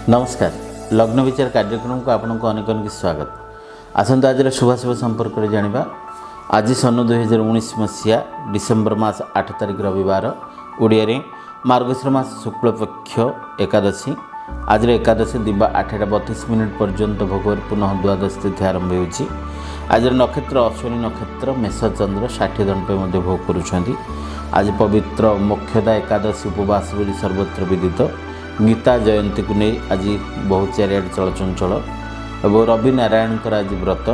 नमस्कार लग्न विचार कार्यक्रम को आपन को अनेक अनेक स्वागत। आसंता आज शुभाशुभ संपर्क में जाना। आज सन 2019 मसीहा डिसेम्बर मास 8 तारिख रविवार ओडिया मार्गशीर मास शुक्ल पक्ष एकादशी। आज एकादशी दिवा 8:32 पर्यंत भोगर पुनः द्वादश तिथि आरंभ होगी। आज नक्षत्र अश्विनी नक्षत्र मेष चंद्र 60 दंड पे भोग करुँच। आज पवित्र मोक्षदा एकादशी उपवास बोली सर्वत्र विदित। गीता जयंती को नहीं आज बहुत चारिआड चलचंचल और रवि नारायण आज व्रत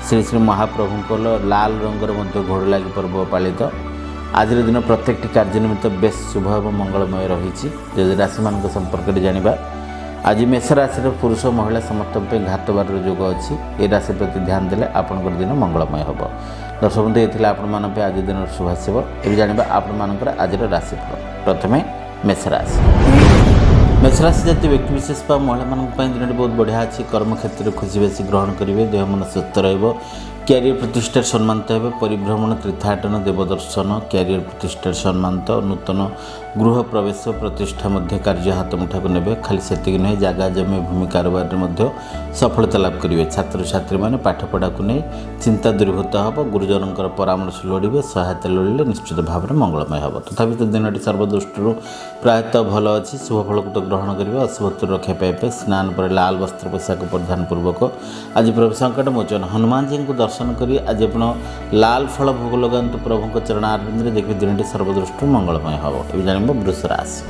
श्री श्री महाप्रभु लाल रंगर घोड़ लगी पर्व पालित। आज दिन प्रत्येक कार्य निमित्त बेस शुभ और मंगलमय रही। राशि मान संपर्क में जाना। आज मेष राशि पुरुष महिला समस्त घातबार योग अच्छी। ये राशि प्रति ध्यान देले आपंकर दिन मंगलमय हम। दर्शक बंधु ये आपण आज दिन शुभाशुभ। ये जाना आपण आज राशिफल। प्रथमे मेष राशि। मेषराशि जातीय व्यक्ति विशेष महिला दिन बहुत बढ़िया अच्छी। कर्म क्षेत्र में खुशी बेसी ग्रहण करेंगे। देह मन सुस्थ रहिबो। क्यारियर प्रतिष्ठा सम्मानित हे। परिभ्रमण तीर्थाटन देवदर्शन क्यारियर प्रतिष्ठा सम्मानित। नूतन गृह प्रवेश प्रतिष्ठा मध्य कार्य हाथ मुठा को नेबे। खाली सेतिक नहीं जगह जमी भूमि कारोबार में सफलता लाभ करेंगे। छात्र छात्री मैंने पाठपढ़ा को नहीं चिंता दूरीभूत हम। गुरुजन परामर्श लोड़े सहायता लोड़े निश्चित भाव में मंगलमय हम। तथापि तो दिन सर्वदृष्टि प्रायतः भल अच्छी। शुभफल को तो ग्रहण करेंगे। अशुभत्व रक्षा पाइबे। स्नान पर लाल वस्त्र पोशाक परिधान पूर्वक आज प्रभु संकट मोचन हनुमान जी को दर्शन करी आज आप लाल फल भोग लगातु प्रभु चरण आरविंद में। देखिए दिन सर्वदृष्टि मंगलमय हम। ये जान वृष राशि।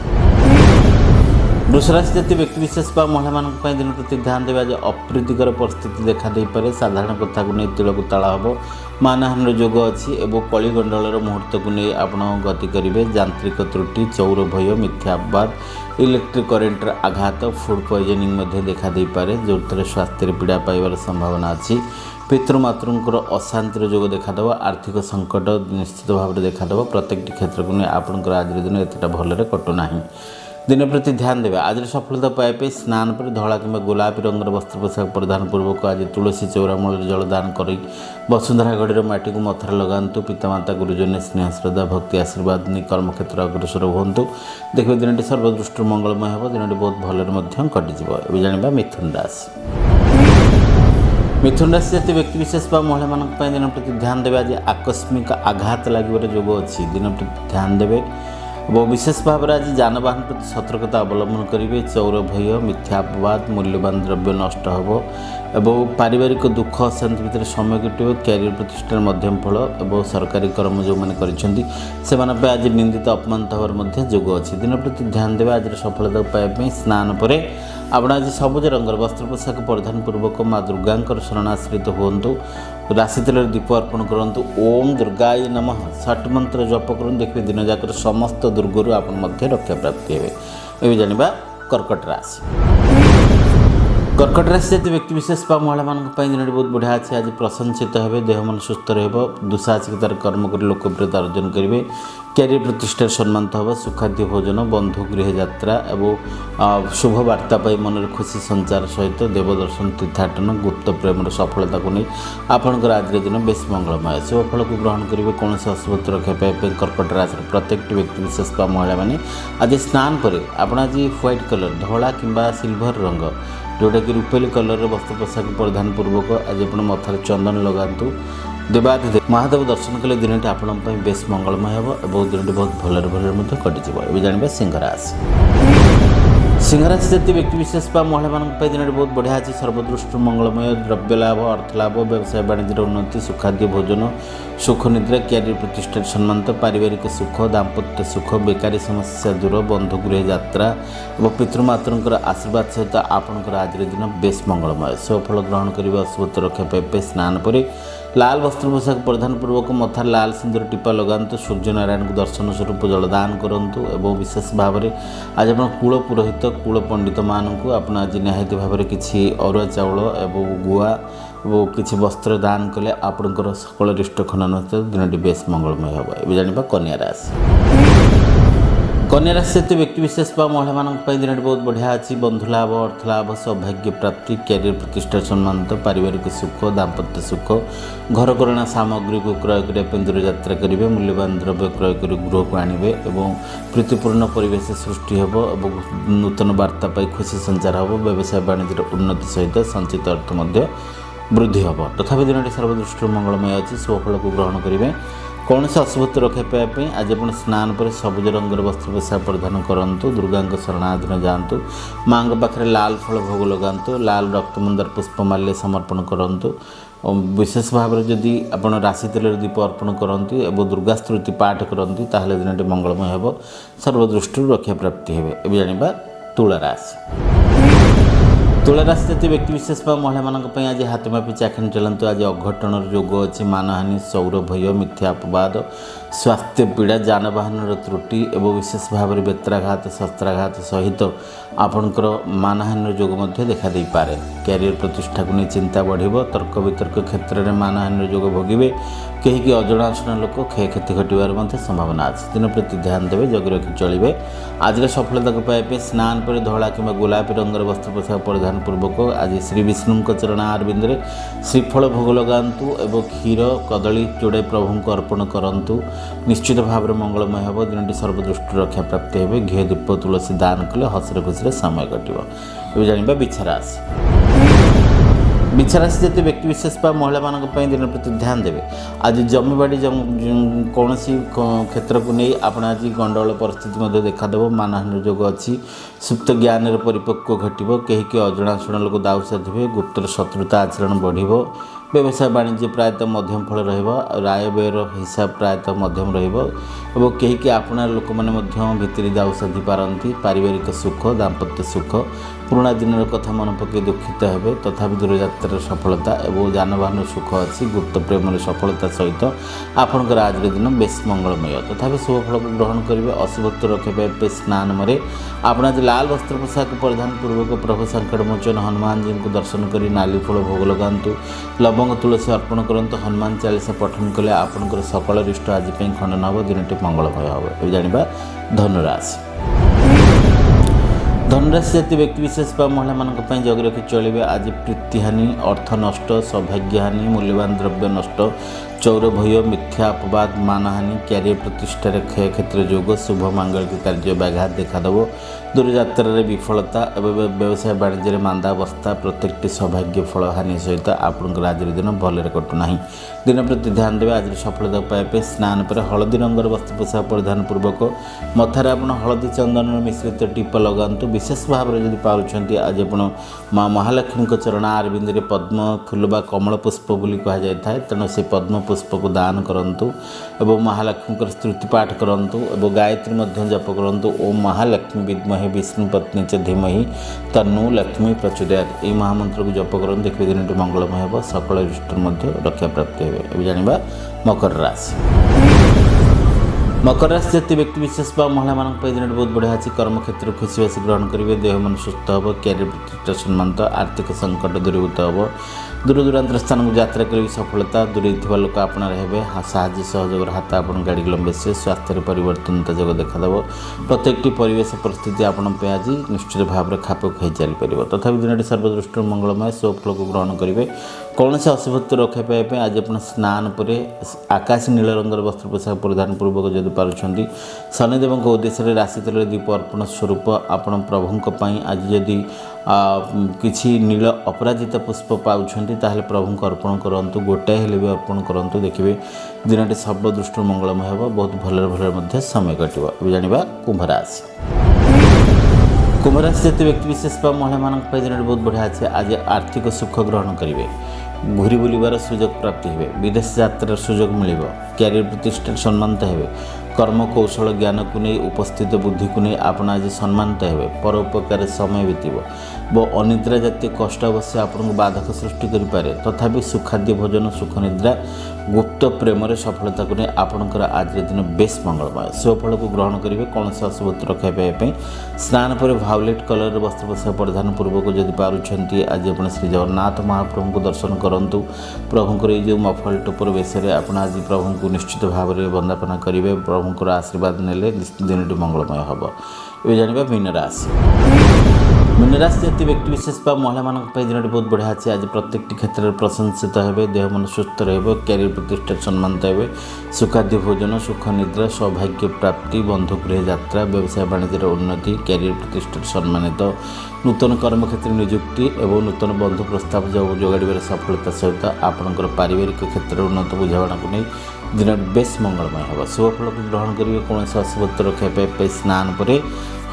वृष राशि जातीय व्यक्ति विशेष महिला दिन प्रति ध्यान देवे। आज अप्रीतिकर परिस्थिति देखा दे पारे। साधारण कथा को नहीं तिल को ताला हम। मानहान योग अच्छी एवं कलिगंडल मुहूर्त को नहीं आप गति करेंगे। यांत्रिक त्रुटि चौर भय मिथ्या अपवाद इलेक्ट्रिक करेन्टर आघात फूड पॉइजनिंग देखा दे पारे। जो स्वास्थ्य पीड़ा पाइबार संभावना अच्छी। पितृमातृंकर अशांतिर जोग देखादेव। आर्थिक संकट निश्चित भाव में देखादेव। प्रत्येक क्षेत्र को नहीं आपंकर आज दिन एतटा भलरे कटुना। दिन प्रति ध्यान देवे। आज सफलता पाइबे। स्नान पर धला कि गोलापी रंगर वस्त्र पोशाक परिधान पूर्वक आज तुलसी चौरा मूल जलदान कर वसुंधरा गढ़ माटी को मथर लगातु। पितामाता गुरुजन स्नेह श्रद्धा भक्ति आशीर्वाद नहीं कर्मक्षेत्र अग्रसर हूँ। देखिए दिन सर्वदृष्टि मंगलमय हम। दिन बहुत भलरे कटिज। जाना मिथुन राशि। मिथुन राशि जातीय व्यक्ति विशेष महिला दिन प्रति ध्यान देवे। आज आकस्मिक आघात लगे योग अच्छी। दिन प्रति ध्यान देवे और विशेष भाव में आज जानवाहन प्रति सतर्कता अवलंबन करेंगे। चौर भय मिथ्या अपवाद मूल्यवान द्रव्य नष्ट हो एवं पारिवारिक दुख अशांति भितर समय कटे। क्यारियर प्रतिष्ठान मध्यम फल और सरकारी कर्म जो मैंने कर आज निंदित अपमानित होवार योग अच्छी। दिन प्रति ध्यान देवे। आज सफलता पाइबा स्नान पर आप आज सबुज रंगर वस्त्र पोशाक परिधान पूर्वक माँ दुर्गा शरणाश्रित हूँ। राशि तेल दीप अर्पण करूँ। ओम दुर्गाय नमः 60 मंत्र जप करूँ। देखिए दिन जाक समस्त दुर्गुरु आप रक्षा प्राप्ति हे। ये जाना कर्कट राशि। कर्कट राशि जातीय व्यक्ति विशेष महिला दिन बहुत बढ़िया अच्छे। आज प्रशंसित हे। देह मन सुस्थ दुसाहसिकतार कर्म कर लोकप्रियता अर्जन करेंगे। क्यारियर प्रतिष्ठा सम्मानित हम। सुखाद्य भोजन बंधु गृह यात्रा और शुभ वार्ता मन में खुशी संचार सहित देवदर्शन तीर्थाटन गुप्त प्रेम सफलता को नहीं आपंकर आज दिन बेस मंगलमय। शुभफल को ग्रहण करेंगे। कौन से अशुभत्व रक्षा पाइबे। कर्कट राशि प्रत्येक व्यक्ति विशेष महिला मैंने आज स्नान पर आप आज व्हाइट कलर धला कि सिल्वर रंग जोटा कि रुपेली कलर वस्त्र पोशाक परिधान पूर्वक आज आप मथार चंदन लगातु। देवाधिदेव महादेव दर्शन कले दिन आपण बेस मंगलमय हम और दिन बहुत भलरे कटिज। ये जाना सिंह राशि। सिंह राशि जातीय व्यक्ति विशेष महिला दिन बहुत बढ़िया अच्छी। सर्वदृष्टि मंगलमय द्रव्य लाभ अर्थ लाभ व्यवसाय वाणिज्य उन्नति सुखाद्य भोजन सुख निद्रा क्यारियर प्रतिष्ठा सम्मानित। पारिवारिक सुख दाम्पत्य सुख बेकारी समस्या दूर बंधु गृह यात्रा और पितृमातृंकर आशीर्वाद सहित आपंकर आज दिन बेस मंगलमय। शुभफल ग्रहण करेंगे। अशुभत्व रक्षा पाइबे। स्नान पर लाल वस्त्र पोशाक परिधान पूर्वक मथार लाल सिंदूर टीपा लगातु। सूर्य नारायण को दर्शन स्वरूप जलदान करूँ। और विशेष भाव में आज आप कुल पुरोहित कुल पंडित मानू आप आज निहाती भाव में किसी अरुआ चाउल एवं गुआ और किसी वस्त्र दान कले आपंकर सकल रिष्ट खनन दिन बेस मंगलमय हम। ये जाना कन्या राशि। कन्या राशि जातीय व्यक्तिविशेष महिला दिन बहुत बढ़िया अच्छी बंधुलाभ अर्थलाभ सौभाग्य प्राप्ति कैरियर प्रतिष्ठा सम्मानित पारिवारिक सुख दाम्पत्य सुख घर करणा सामग्री को क्रय करने दूर यात्रा करेंगे मूल्यवान द्रव्य क्रय कर गृह को आणवे और प्रीतिपूर्ण परिवेश सृष्टि होब और नूतन वार्ता पाई खुशी संचार होब व्यवसाय वाणिज्य उन्नति सहित संचित अर्थ वृद्धि होब तथापि दिन सर्वदृष्टि मंगलमय अच्छी स्वफल को ग्रहण करेंगे कौन से अशुभत्व रक्षा पाइबा आज आप स्नान पर सबुज रंगर वस्त्र पोशाक परिधान करूँ दुर्गा शरणाधीन जातु माँ पाखे लाल फल भोग लगातु लाल रक्तमंदार पुष्पमाल्य समर्पण करूँ विशेष भाव में जदि आप राशि तेल दीप अर्पण करती और दुर्गा स्तुति पाठ करती ताहले दिन मंगलमय हो सर्वदृष्टि रक्षा प्राप्ति हे ए जाना तुला राशि तुला राशि जातीय व्यक्तिविशेष महिला आज हाथमापी चाखिणी चलतु आज अघटन जोग अच्छी मानहानि सौर भय मिथ्या अपवाद स्वास्थ्य पीड़ा जानवाहन त्रुटि और विशेष भाव में बेत्राघात शस्त्राघात सहित आपणकर मानहानि जोग देखा दे पारे कैरियर प्रतिष्ठा को नहीं चिंता बढ़ तर्क वितर्क क्षेत्र में मानहानि जोग भोगे कहीं अजनाशना लोक क्षय क्षति घटवार संभावना अच्छी दिन प्रति ध्यान देवे जग रखी चलिए आज सफलता को पाइबे स्नान पर धला कि गोलापी रंगर वस्त्र पोशाक परिधान पूर्वक आज श्री विष्णु चरणारविंद में श्रीफल भोग लगातु और क्षीर कदली जोड़े प्रभु को अर्पण करूँ निश्चित भाव में मंगलमय हो दिन सर्वदृष्टि रक्षा प्राप्ति हे घी दीप तुलसी दान कले हसरे खुशी समय कटे जाना बिछा राशि बिछा राशि जातीय व्यक्तिविशेष महिला दिन प्रति ध्यान देवे आज जमीबाड़ी कौन क्षेत्र को नहीं आप आज गंडगोल परिस्थिति देखादेव मानहानि जोग अच्छी सुप्त ज्ञान परिपक्व घटव कहीं अजनाशुना लोक दाऊ साधे गुप्तर शत्रुता आचरण बढ़ व्यवसाय वाणिज्य प्रायतः मध्यम फल राय व्ययर हिसाब प्रायतः मध्यम और कहीं आपना लोक मैंने भितर दाऊ साधि पारती पारिवारिक सुख दाम्पत्य सुख पुराणा दिन कथा मन पकई दुखित हे तथापि दूरयात्रार सफलता और जानवाहन सुख अच्छी गुप्त प्रेम सफलता सहित आपणकर आज दिन बेस मंगलमय तथापि शुभफल को ग्रहण करेंगे अशुभत्व रक्षा पाइबे स्नान में आप आज लाल वस्त्र पोशाक परिधान पूर्वक प्रभु संकट मोचन हनुमान जी को दर्शन कर नाली फल भोग लगातु लवंग तुलसी अर्पण करंतु हनुमान चालीसा पठन कले आपणकर सकल रिष्ट आज खंडन हम दिन मंगलमय हो जाना धनुराशि धनुराशि जातीय व्यक्तिविशेष महिला जग रखी चलिए आज प्रीतिहानि अर्थ नष्ट सौभाग्यहानि मूल्यवान द्रव्य नष्ट चौर भय मिथ्या अपवाद मानहानि कैरियर प्रतिष्ठार क्षय क्षेत्र जोग शुभ मांगलिक कार्य व्याघात देखादेव दूरयात्रार विफलता एवं व्यवसाय वाणिज्य मांदावस्था प्रत्येक सौभाग्य फल हानि सहित आपंकर आज दिन भलरे कटुना दिन प्रति ध्यान देवे आज सफलता पाइबे स्नान पर हलदी रंगर वस्त्र पोशाक परिधान पूर्वक मथार आप हलदी चंदन मिश्रित टीप लगातु विशेष भाव में जब पार्टी आज आप माँ महालक्ष्मी चरण आरविंद में पद्म फूल बा कमल पुष्प बोली कहुए तेणु से पद्म पुष्प को दान करूँ और महालक्ष्मी स्तुति पाठ करूँ और गायत्री जप करूँ ओम महालक्ष्मी विद्महे विष्णु पत्नी च धीमहि तन्नु लक्ष्मी प्रचोदयात् यह महामंत्र को जप करूँ देखिए दिन मंगलमय हो सकल रिष्ट रक्षा प्राप्ति हे जाना मकर राशि मकर राशि जातीय व्यक्तिविशेष महिला दिन बहुत बढ़िया अच्छी कर्म क्षेत्र खुशी बासी ग्रहण करेंगे देह मन सुस्थ हम कैरियर प्रतिष्ठा सम्मानित आर्थिक संकट दूरीभूत हम दूर दूरांतर स्थान को यात्रा करी सफलता दूरे लोक आपणार हे साहय सहयोग हाथ आप गाड़ी लंबे से स्वास्थ्य परिवर्तन जोग देखादेव प्रत्येक परिवेश परिस्थिति आपण आज निश्चित भाव में खाप खाई चलीपर तथा दिन सर्वदृष्टि मंगलमय स्वफल को ग्रहण करेंगे कौन से अशुभत्व रक्षा पाइबे आज आप स्नान पर आकाश नील रंगर वस्त्र पोशाक परिधान पूर्वक जदि पार्टी शनिदेव उद्देश्य राशि तेल दीप अर्पण स्वरूप आपण प्रभु आज जदि किछि नील अपराजित पुष्प पाउछंती ताहले प्रभु को अर्पण करंतु गोटाए हेले भी अर्पण करंतु देखिए दिन सर्वदृष्टि मंगलमय हो बहुत भल समय कटिव जाना कुंभ राशि कुंभ राशि जातीय व्यक्तिविशेष महिला दिन बहुत बढ़िया अच्छे आज आर्थिक सुख ग्रहण करेंगे घूरी बुलवार सुजोग प्राप्ति हे विदेश यात्रार सुजोग मिल कैरियर प्रतिष्ठा सम्मानित हे कर्म कौशल ज्ञान को नहीं उपस्थित बुद्धि को नहीं आपण आज सम्मानित हे परोपकार समय बीतव वो अनिद्रा जातीय कष्ट अवश्य आपको बाधक सृष्टि करें तथापि सुखाद्य भोजन सुख निद्रा गुप्त प्रेम सफलता को नहीं आपणकर आज दिन बेस मंगलमय स्वफल को ग्रहण करेंगे कौन से अशुभत्व रक्षा पाइबे स्नान पर भायोलेट कलर वस्त्र पोशाक परिधान पूर्वक जदि पार्टी आज आप श्री जगन्नाथ महाप्रभु को दर्शन करूँ प्रभुंर ये जो मफल टोपर बेस आप आज प्रभु को निश्चित भाव में वंदापना करेंगे प्रभुंर आशीर्वाद नेले दिनटी मंगलमय हम। ये जाना मीन राशि मीन राशि जातीय व्यक्ति विशेष महिला मान दिन बहुत बढ़िया अच्छे। आज प्रत्येक क्षेत्र में प्रशंसित हे, देह मन सुस्थ कैरियर प्रतिष्ठा सम्मानित हे, सुखाद्य भोजन सुख निद्रा सौभाग्य प्राप्ति बंधुगृह यात्रा व्यवसाय वाणिज्य उन्नति कैरियर प्रतिष्ठा सम्मानित नूतन कर्म क्षेत्र नियुक्ति एवं नूतन बंधु प्रस्ताव जोगाड़ सफलता सहित आपणकर पारिवारिक क्षेत्र में उन्नत बुझाणा को नहीं दिन बेस मंगलमय हम। शुभफल को ग्रहण करेंगे कौन अशुभत्व रखा स्नान पर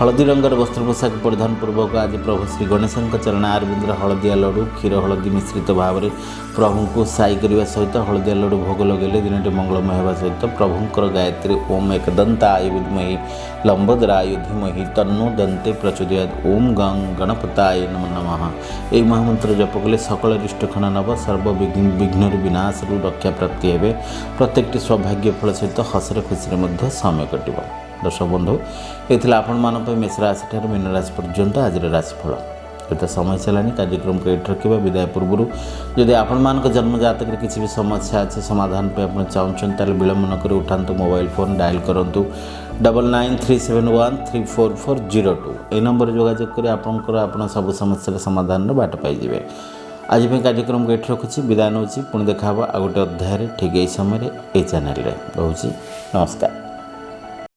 हलदी रंगर वस्त्र पोशाक परिधान पूर्वक आज प्रभु श्री गणेश चरण आरबिंद हलदिया लड्डू क्षीर हलदी मिश्रित भाव में प्रभु को साई करने सहित हलदिया लड्डू भोग लगे दिन मंगलमय होगा सहित प्रभुंर गायत्री ओम एकदंताय विद्महे लंबोदराय धीमहि तन्नो दन्ते प्रचोदयात् ओम गं गणपताय नमो नमः। यही महामंत्र जप कले सकल रिष्टखना नव सर्व विघ्न विनाश रक्षा प्राप्ति हे। प्रत्येक सौभाग्य फल सहित हसरे खुशी समय कटो। दर्शक बंधु ये आपण मानक मेष राशि ठार मीन राशि पर्यंत आज राशिफल ये समय चलानी कार्यक्रम को ये रखा विदाय पूर्व जदि आपण मान जन्म जातक किसी भी समस्या अच्छे समाधान पे आप चाहते विलम्ब नक उठातु मोबाइल फोन डायल करूँ 9937134402 ये नंबर जोगाजोग कर आपंकर सब समस्या समाधान बाट पाइबे। आज कार्यक्रम को ये रखुच्छी विदाय नौ पुणी देखा आ गोटे अध्याय ठीक यही समय ये चैनल रोचे। नमस्कार।